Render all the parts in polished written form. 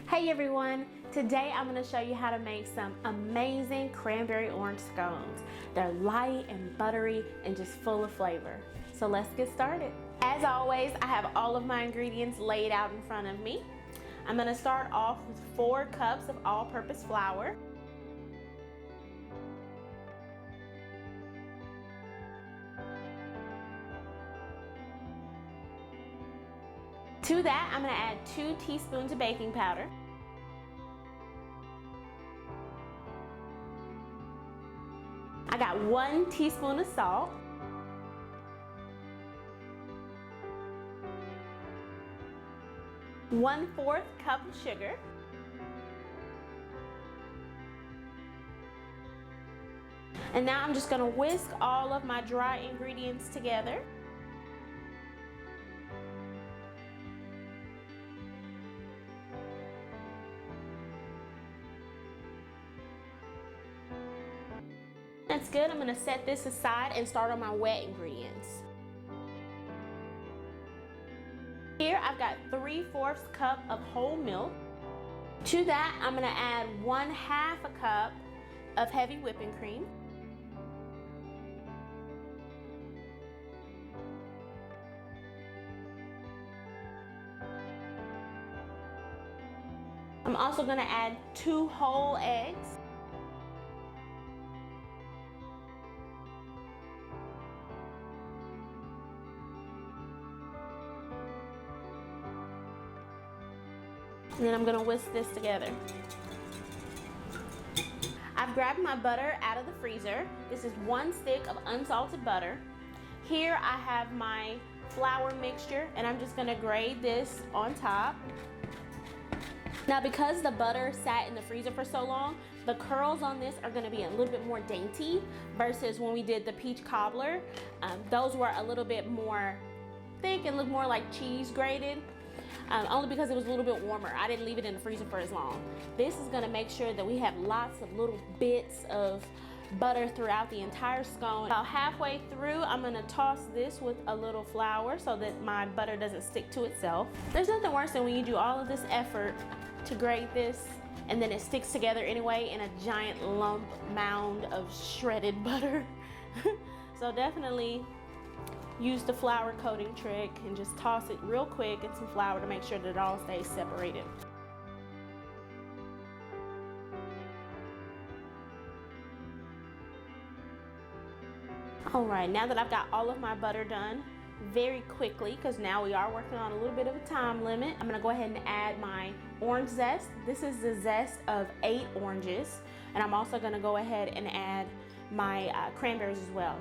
Hey everyone, today I'm going to show you how to make some amazing cranberry orange scones. They're light and buttery and just full of flavor. So let's get started. As always, I have all of my ingredients laid out in front of me. I'm going to start off with 4 cups of all-purpose flour. To that, I'm going to add 2 teaspoons of baking powder. I got 1 teaspoon of salt. One-fourth cup of sugar. And now I'm just going to whisk all of my dry ingredients together. That's good. I'm going to set this aside and start on my wet ingredients. Here I've got 3/4 cup of whole milk. To that I'm going to add 1/2 cup of heavy whipping cream. I'm also going to add 2 whole eggs. And then I'm going to whisk this together. I've grabbed my butter out of the freezer. This is 1 stick of unsalted butter. Here I have my flour mixture and I'm just going to grate this on top. Now because the butter sat in the freezer for so long, the curls on this are going to be a little bit more dainty versus when we did the peach cobbler. Those were a little bit more thick and look more like cheese grated. Only because it was a little bit warmer. I didn't leave it in the freezer for as long. This is going to make sure that we have lots of little bits of butter throughout the entire scone. About halfway through, I'm going to toss this with a little flour so that my butter doesn't stick to itself. There's nothing worse than when you do all of this effort to grate this and then it sticks together anyway in a giant lump mound of shredded butter. So definitely use the flour coating trick and just toss it real quick in some flour to make sure that it all stays separated. Alright, now that I've got all of my butter done, very quickly, because now we are working on a little bit of a time limit, I'm going to go ahead and add my orange zest. This is the zest of 8 oranges, and I'm also going to go ahead and add my cranberries as well.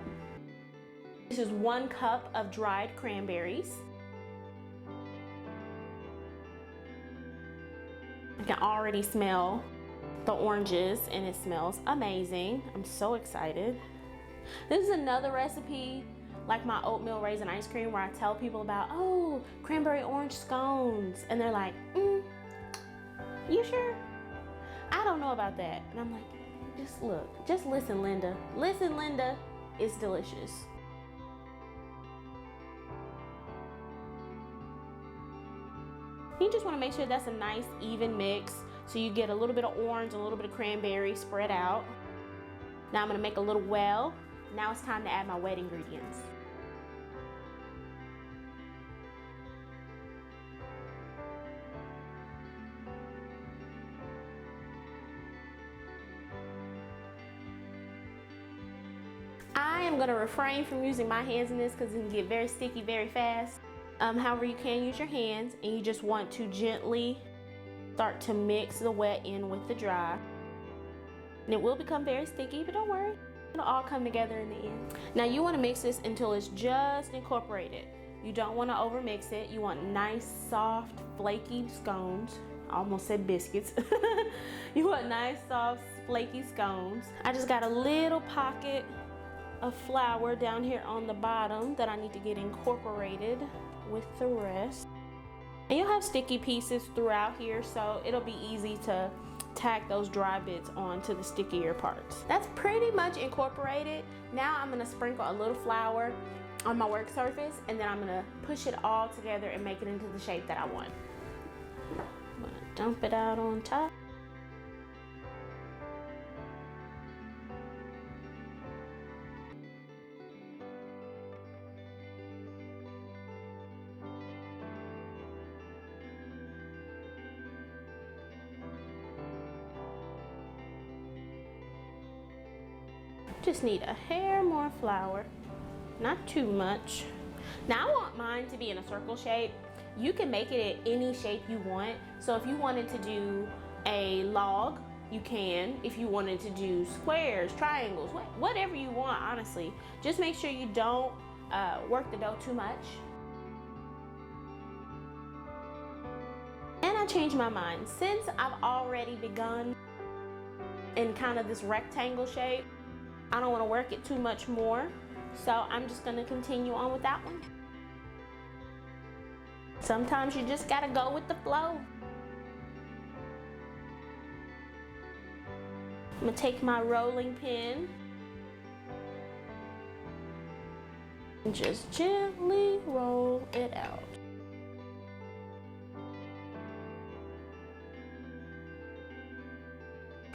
This is 1 cup of dried cranberries. I can already smell the oranges and it smells amazing. I'm so excited. This is another recipe like my oatmeal raisin ice cream where I tell people about, oh, cranberry orange scones. And they're like, you sure? I don't know about that. And I'm like, just look, just listen, Linda. Listen, Linda, it's delicious. You just want to make sure that's a nice even mix so you get a little bit of orange and a little bit of cranberry spread out. Now I'm going to make a little well. Now it's time to add my wet ingredients. I am going to refrain from using my hands in this because it can get very sticky very fast. However, you can use your hands and you just want to gently start to mix the wet in with the dry. And it will become very sticky, but don't worry, it'll all come together in the end. Now you want to mix this until it's just incorporated. You don't want to over mix it. You want nice, soft, flaky scones. I almost said biscuits. You want nice, soft, flaky scones. I just got a little pocket of flour down here on the bottom that I need to get incorporated with the rest. And you'll have sticky pieces throughout here, so it'll be easy to tack those dry bits onto the stickier parts. That's pretty much incorporated. Now I'm going to sprinkle a little flour on my work surface, and then I'm going to push it all together and make it into the shape that I want. Dump it out on top. Just need a hair more flour, not too much. Now I want mine to be in a circle shape. You can make it in any shape you want. So if you wanted to do a log, you can. If you wanted to do squares, triangles, whatever you want, honestly. Just make sure you don't work the dough too much. And I changed my mind. Since I've already begun in kind of this rectangle shape, I don't want to work it too much more, so I'm just going to continue on with that one. Sometimes you just got to go with the flow. I'm going to take my rolling pin and just gently roll it out.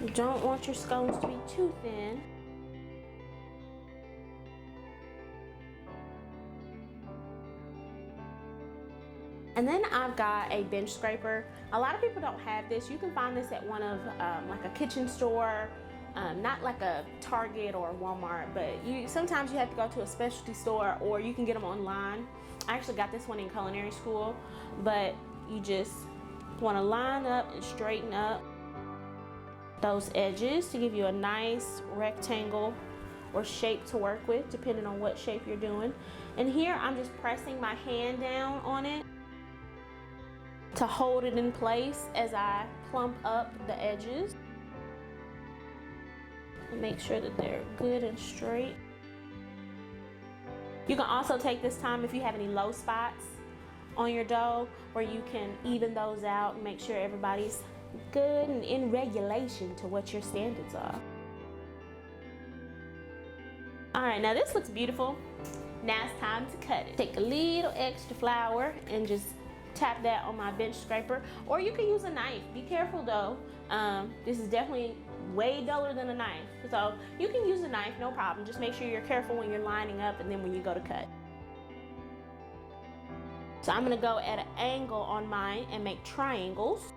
You don't want your scones to be too thin. And then I've got a bench scraper. A lot of people don't have this. You can find this at one of like a kitchen store, not like a Target or Walmart, but sometimes you have to go to a specialty store or you can get them online. I actually got this one in culinary school, but you just want to line up and straighten up those edges to give you a nice rectangle or shape to work with, depending on what shape you're doing. And here I'm just pressing my hand down on it to hold it in place as I plump up the edges. Make sure that they're good and straight. You can also take this time if you have any low spots on your dough where you can even those out and make sure everybody's good and in regulation to what your standards are. All right, now this looks beautiful. Now it's time to cut it. Take a little extra flour and just tap that on my bench scraper, or you can use a knife. Be careful though. This is definitely way duller than a knife, so you can use a knife, no problem. Just make sure you're careful when you're lining up and then when you go to cut. So I'm gonna go at an angle on mine and make triangles.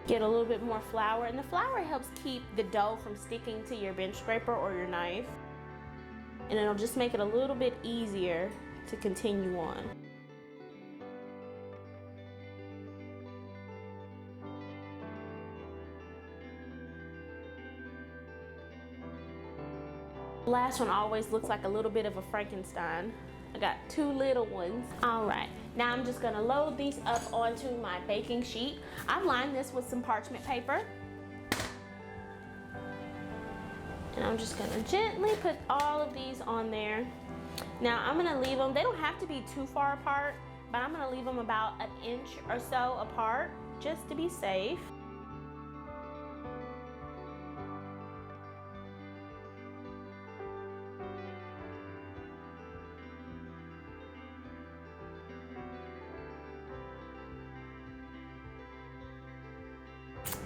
Get a little bit more flour, and the flour helps keep the dough from sticking to your bench scraper or your knife, and it'll just make it a little bit easier to continue on. The last one always looks like a little bit of a Frankenstein. I got two little ones. All right, now I'm just gonna load these up onto my baking sheet. I've lined this with some parchment paper. And I'm just gonna gently put all of these on there. Now I'm gonna leave them, they don't have to be too far apart, but I'm gonna leave them about an inch or so apart, just to be safe.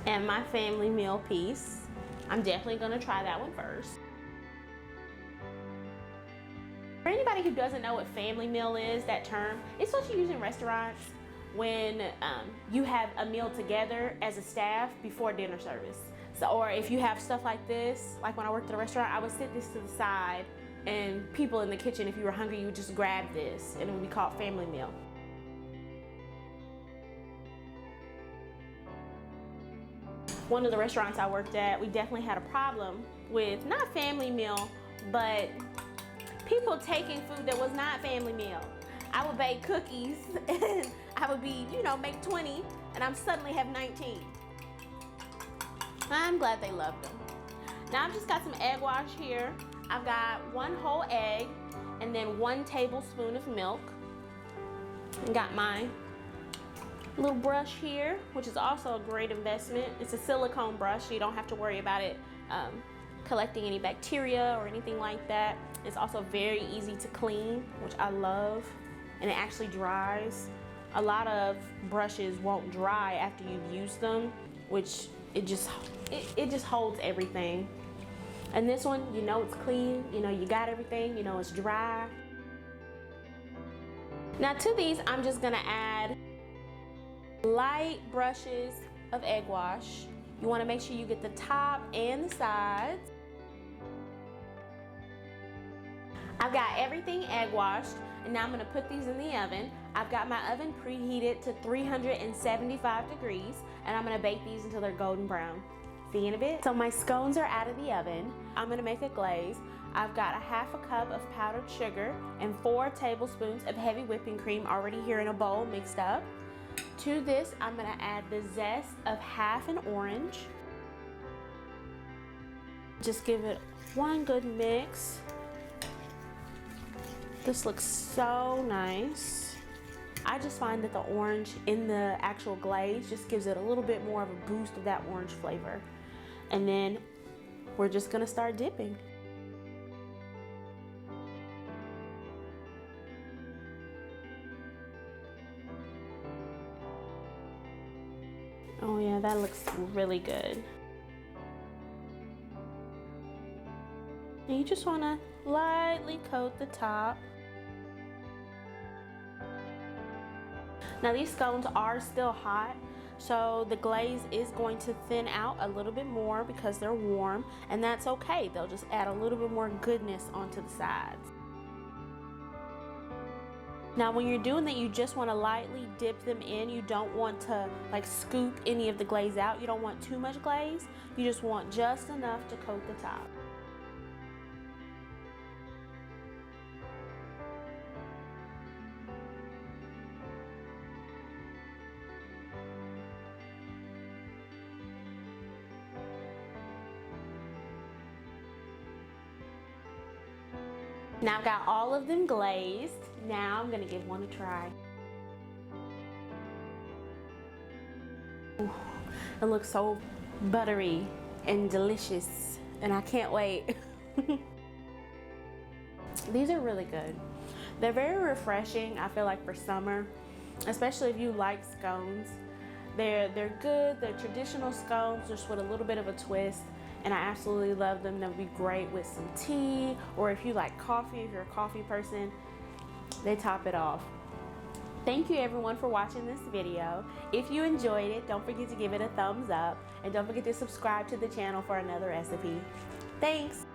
And my family meal piece. I'm definitely gonna try that one first. For anybody who doesn't know what family meal is, that term, it's what you use in restaurants when you have a meal together as a staff before dinner service. So, or if you have stuff like this, like when I worked at a restaurant, I would sit this to the side and people in the kitchen, if you were hungry, you would just grab this and it would be called family meal. One of the restaurants I worked at, we definitely had a problem with not family meal, but people taking food that was not family meal. I would bake cookies and I would be, make 20 and I'm suddenly have 19. I'm glad they loved them. Now I've just got some egg wash here. I've got 1 whole egg and then 1 tablespoon of milk. And got my Little brush here, which is also a great investment. It's a silicone brush, so you don't have to worry about it collecting any bacteria or anything like that. It's also very easy to clean, which I love, and it actually dries. A lot of brushes won't dry after you've used them, which it just holds everything. And this one, you know it's clean, you know you got everything, you know it's dry. Now to these, I'm just gonna add light brushes of egg wash. You wanna make sure you get the top and the sides. I've got everything egg washed, and now I'm gonna put these in the oven. I've got my oven preheated to 375 degrees, and I'm gonna bake these until they're golden brown. See you in a bit. So my scones are out of the oven. I'm gonna make a glaze. I've got a half a cup of powdered sugar and 4 tablespoons of heavy whipping cream already here in a bowl mixed up. To this, I'm gonna add the zest of half an orange. Just give it one good mix. This looks so nice. I just find that the orange in the actual glaze just gives it a little bit more of a boost of that orange flavor. And then we're just gonna start dipping. Oh yeah, that looks really good. And you just wanna lightly coat the top. Now these scones are still hot, so the glaze is going to thin out a little bit more because they're warm, and that's okay. They'll just add a little bit more goodness onto the sides. Now when you're doing that, you just want to lightly dip them in. You don't want to like scoop any of the glaze out. You don't want too much glaze. You just want just enough to coat the top. Now I've got all of them glazed. Now I'm gonna give one a try. Ooh, it looks so buttery and delicious, and I can't wait. These are really good. They're very refreshing, I feel like, for summer, especially if you like scones. They're good. They're traditional scones, just with a little bit of a twist. And I absolutely love them. They'll be great with some tea, or if you like coffee, if you're a coffee person, they top it off. Thank you everyone for watching this video. If you enjoyed it, don't forget to give it a thumbs up, and don't forget to subscribe to the channel for another recipe. Thanks.